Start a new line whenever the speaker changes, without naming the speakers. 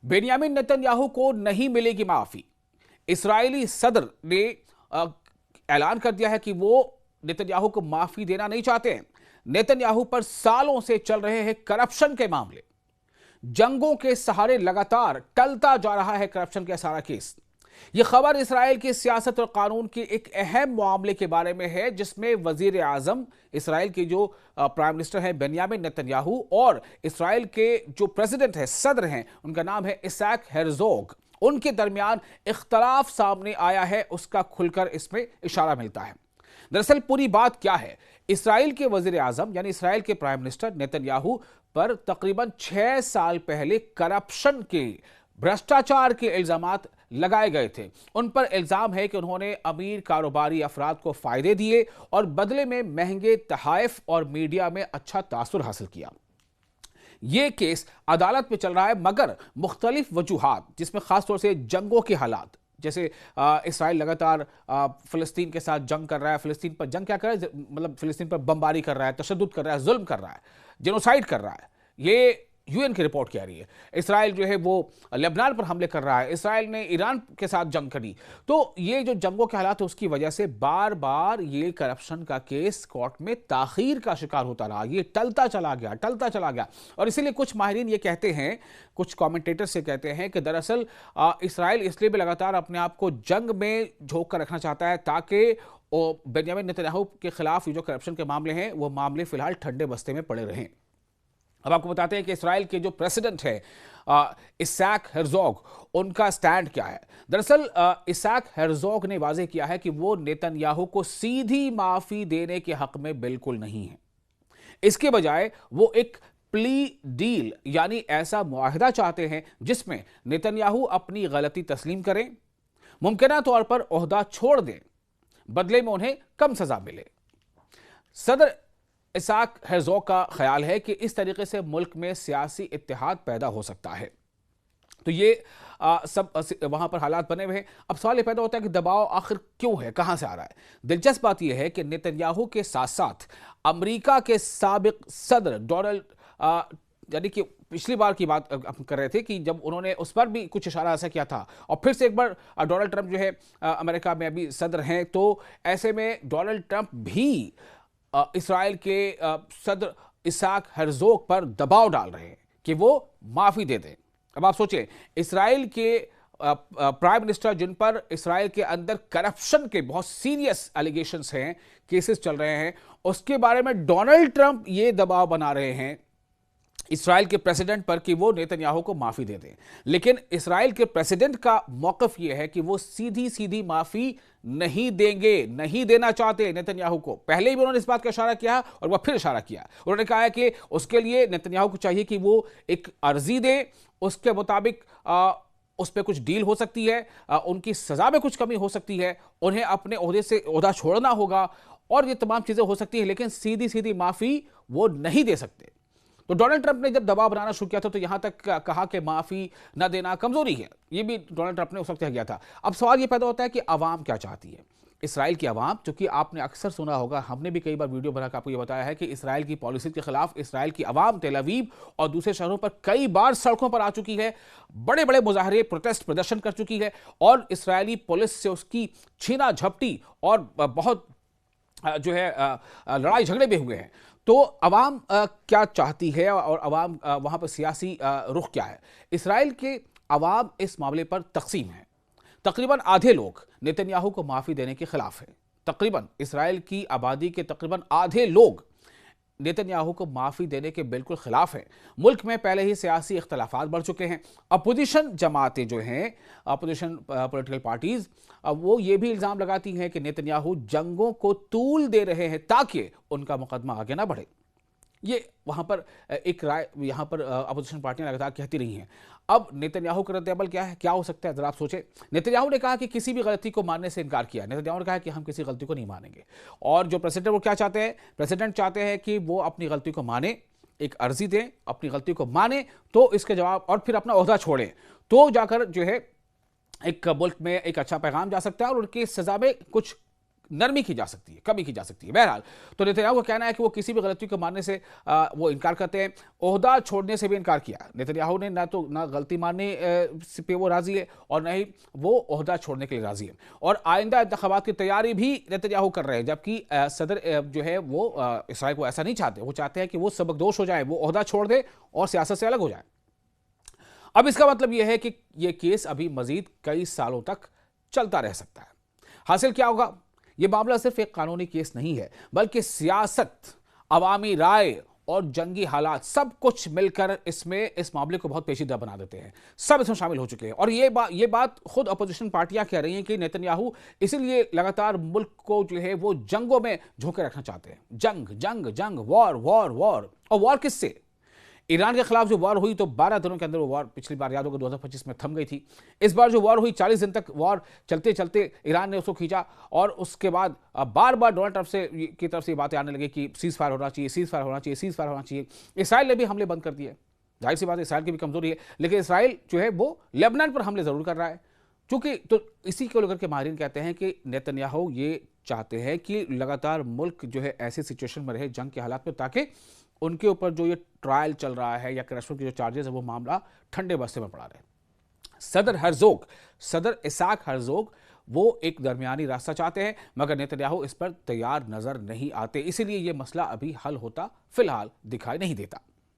Benjamin Netanyahu को नहीं मिलेगी माफी। इस्राएली सदर ने ऐलान कर दिया है कि वो नेतन्याहू को माफी देना नहीं चाहते हैं। नेतन्याहू पर सालों से चल रहे हैं करप्शन के मामले। जंगों के सहारे लगातार टलता जा रहा है करप्शन का सारा केस। यह खबर इसराइल की सियासत और कानून के एक अहम मामले के बारे में है, जिसमें वजीर आजम इसराइल के जो प्राइम मिनिस्टर हैं बेंयामिन नेतन्याहू और इसराइल के जो प्रेसिडेंट है, सदर हैं, उनका नाम है इसहाक हेrzog, उनके दरमियान इख्तलाफ सामने आया है। उसका खुलकर इसमें इशारा मिलता है। दरअसल पूरी बात क्या है? इसराइल के वजीर आजम यानी इसराइल के प्राइम मिनिस्टर नेतन्याहू पर तकरीबन 6 साल पहले करप्शन के, भ्रष्टाचार के इल्जामात लगाए गए थे। उन पर इल्जाम है कि उन्होंने अमीर कारोबारी अफराद को फायदे दिए और बदले में महंगे तहाइफ और मीडिया में अच्छा तासुर हासिल किया। यह केस अदालत में चल रहा है, मगर मुख्तलिफ वजूहात, जिसमें खासतौर से जंगों के हालात, जैसे इसराइल लगातार फिलिस्तीन के साथ जंग कर रहा है। फिलिस्तीन पर जंग क्या कर रहा है? मतलब फिलिस्तीन पर बमबारी कर रहा है, तशद्दुद कर रहा है, जुल्म कर रहा है, जेनोसाइड कर रहा है। ये यूएन की रिपोर्ट कह रही है। इसराइल जो है वो लेबनान पर हमले कर रहा है। इसराइल ने ईरान के साथ जंग करी। तो ये जो जंगों के हालात है, उसकी वजह से बार बार ये करप्शन का केस कोर्ट में ताखीर का शिकार होता रहा। ये टलता चला गया। और इसीलिए कुछ माहिरीन ये कहते हैं, कुछ कमेंटेटर से कहते हैं कि दरअसल इसराइल इसलिए भी लगातार अपने आप को जंग में झोंक कर रखना चाहता है ताकि बेंयामिन नेतन्याहू के खिलाफ जो करप्शन के मामले हैं, वो मामले फिलहाल ठंडे बस्ते में पड़े रहें। अब आपको बताते हैं कि इसराइल के जो प्रेसिडेंट है इसहाक हेrzog, उनका स्टैंड क्या है। दरअसल इसहाक हेrzog ने वाज़ेह किया है कि वो नेतन्याहू को सीधी माफी देने के हक में बिल्कुल नहीं है। इसके बजाय वो एक प्ली डील यानी ऐसा मुआहदा चाहते हैं जिसमें नेतन्याहू अपनी गलती तस्लीम करें, मुमकिना तौर पर ओहदा छोड़ दें, बदले में उन्हें कम सजा मिले। सदर इसहाक हेrzog का ख्याल है कि इस तरीके से मुल्क में सियासी इत्तेहाद पैदा हो सकता है। तो ये सब वहां पर हालात बने हुए हैं। अब सवाल ये पैदा होता है कि दबाव आखिर क्यों है, कहां से आ रहा है? दिलचस्प बात यह है कि नेतन्याहू के साथ साथ अमेरिका के साबिक सदर डोनाल्ड, यानी कि पिछली बार की बात कर रहे थे कि जब उन्होंने उस पर भी कुछ इशारा ऐसा किया था, और फिर से एक बार डोनाल्ड ट्रंप जो है अमेरिका में अभी सदर हैं, तो ऐसे में डोनाल्ड ट्रंप भी इसराइल के सदर इसहाक हेrzog पर दबाव डाल रहे हैं कि वो माफी दे दें। अब आप सोचें, इसराइल के प्राइम मिनिस्टर, जिन पर इसराइल के अंदर करप्शन के बहुत सीरियस एलिगेशंस हैं, केसेस चल रहे हैं, उसके बारे में डोनाल्ड ट्रंप ये दबाव बना रहे हैं इसराइल के प्रेसिडेंट पर कि वो नेतन्याहू को माफी दे दें। लेकिन इसराइल के प्रेसिडेंट का मौकफ ये है कि वो सीधी सीधी माफी नहीं देंगे, नहीं देना चाहते नेतन्याहू को। पहले भी उन्होंने इस बात का इशारा किया और वह फिर इशारा किया। उन्होंने कहा है कि उसके लिए नेतन्याहू को चाहिए कि वो एक अर्जी दे, उसके मुताबिक उस पर कुछ डील हो सकती है, उनकी सजा में कुछ कमी हो सकती है, उन्हें अपने ओहदे से ओहदा छोड़ना होगा, और ये तमाम चीजें हो सकती है, लेकिन सीधी सीधी माफी वो नहीं दे सकते। तो डोनाल्ड ट्रंप ने जब दबाव बनाना शुरू किया था, तो यहां तक कहा कि माफी न देना कमजोरी है। ये भी डोनाल्ड ट्रंप ने उस वक्त कह गया था। अब सवाल ये पैदा होता है कि अवाम क्या चाहती है। इसराइल की अवाम, चूंकि आपने अक्सर सुना होगा, हमने भी कई बार वीडियो बनाकर आपको ये बताया है कि इसराइल की पॉलिसी के खिलाफ इसराइल की अवाम तेल अवीव और दूसरे शहरों पर कई बार सड़कों पर आ चुकी है, बड़े बड़े मुजाहरे, प्रोटेस्ट, प्रदर्शन कर चुकी है, और इसराइली पुलिस से उसकी छीना झपटी और बहुत जो है लड़ाई झगड़े भी हुए हैं। तो अवाम क्या चाहती है और अवाम वहां पर सियासी रुख क्या है? इसराइल के अवाम इस मामले पर तकसीम है। तकरीबन आधे लोग नेतन्याहू को माफी देने के खिलाफ है। तकरीबन इसराइल की आबादी के तकरीबन आधे लोग नेतन्याहू को माफी देने के बिल्कुल खिलाफ है। मुल्क में पहले ही सियासी इख्तलाफात बढ़ चुके हैं। अपोजिशन जमातें जो हैं, अपोजिशन पॉलिटिकल पार्टीज, वो ये भी इल्जाम लगाती हैं कि नेतन्याहू जंगों को तूल दे रहे हैं ताकि उनका मुकदमा आगे ना बढ़े। ये वहां पर एक राय यहां पर अपोजिशन पार्टियां लगातार कहती रही हैं। अब नेतन्याहू का रद्द-ए-अमल क्या है, क्या हो सकता है, जरा आप सोचें। नेतन्याहू ने कहा कि किसी भी गलती को मानने से इनकार किया। नेतन्याहू ने कहा कि हम किसी गलती को नहीं मानेंगे। और जो प्रेसिडेंट, वो क्या चाहते हैं? प्रेसिडेंट चाहते हैं कि वो अपनी गलती को माने, एक अर्जी दें, अपनी गलती को माने, तो इसके जवाब, और फिर अपना ओहदा छोड़ें, तो जाकर जो है एक मुल्क में एक अच्छा पैगाम जा सकता है और उनकी सजा में कुछ नरमी की जा सकती है, कमी की जा सकती है। बहरहाल तो नेतन्याहू का कहना है कि वो किसी भी गलती को मानने से वो इनकार करते हैं। ओहदा छोड़ने से भी इनकार किया नेतन्याहू ने, ना गलती मानने पे वो राजी है और न ही वो ओहदा छोड़ने के लिए राजी है। और आइंदा इंतखाबात की तैयारी भी नेतन्याहू कर रहे हैं, जबकि सदर जो है वो इसराइल को ऐसा नहीं चाहते। वो चाहते हैं कि वो सबकदोश हो जाए, वो ओहदा छोड़ दे और सियासत से अलग हो जाए। अब इसका मतलब यह है कि यह केस अभी मजीद कई सालों तक चलता रह सकता है। हासिल क्या होगा? यह मामला सिर्फ एक कानूनी केस नहीं है, बल्कि सियासत, अवामी राय और जंगी हालात सब कुछ मिलकर इस मामले को बहुत पेचीदा बना देते हैं। सब इसमें शामिल हो चुके हैं और ये बात खुद अपोजिशन पार्टियां कह रही हैं कि नेतन्याहू इसीलिए लगातार मुल्क को जो है वो जंगों में झोंके रखना चाहते हैं। जंग जंग जंग, वॉर वॉर वॉर। और वॉर किससे? ईरान के खिलाफ जो वॉर हुई तो 12 दिनों के अंदर वो वॉर पिछली बार याद होगा 2025 में थम गई थी। इस बार जो वॉर हुई 40 दिन तक वॉर चलते चलते ईरान ने उसको खींचा और उसके बाद बार बार डोनाल्ड ट्रंप की तरफ से बातें आने लगी कि सीज फायर होना चाहिए, सीज फायर होना चाहिए, सीज फायर होना चाहिए। इसराइल ने भी हमले बंद कर दिए। जाहिर सी बात है इसराइल की भी कमजोरी है, लेकिन इसराइल जो है वो लेबनान पर हमले जरूर कर रहा है। चूंकि तो इसी को लेकर के माहिरीन कहते हैं कि नेतन्याहू ये चाहते हैं कि लगातार मुल्क जो है ऐसी सिचुएशन में रहे, जंग के हालात में, ताकि उनके ऊपर जो ये ट्रायल चल रहा है या करप्शन के जो चार्जेस है वो मामला ठंडे बस्ते में पड़ा रहे। सदर इसाक हर्जोग वो एक दरमियानी रास्ता चाहते हैं, मगर नेतन्याहू इस पर तैयार नजर नहीं आते। इसीलिए ये मसला अभी हल होता फिलहाल दिखाई नहीं देता।